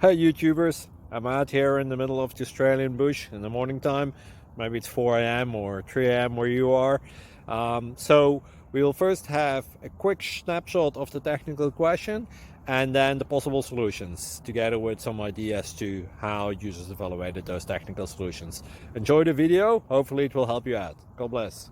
Hey YouTubers, I'm out here in the middle of the Australian bush in the morning time. Maybe it's 4 a.m. or 3 a.m. where you are. So we'll first have a quick snapshot of the technical question and then the possible solutions, together with some ideas to how users evaluated those technical solutions. Enjoy the video, hopefully it will help you out. God bless.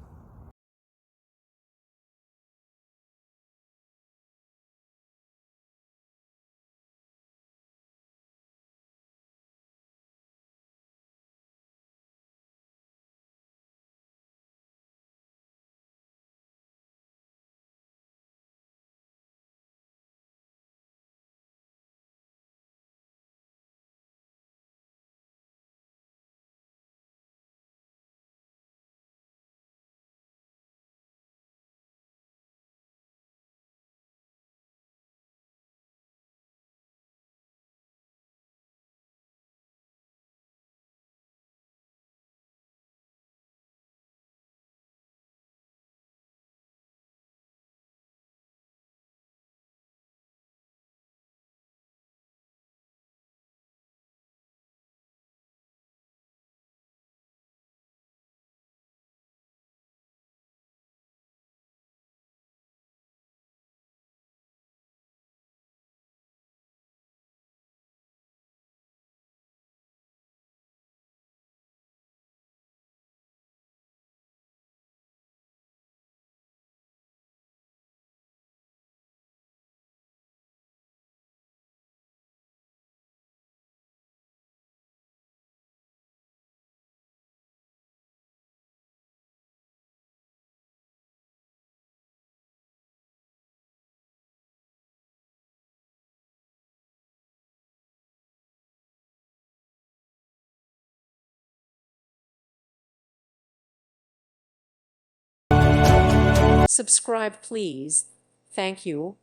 Subscribe, please. Thank you.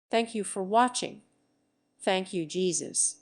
Thank you for watching. Thank you, Jesus.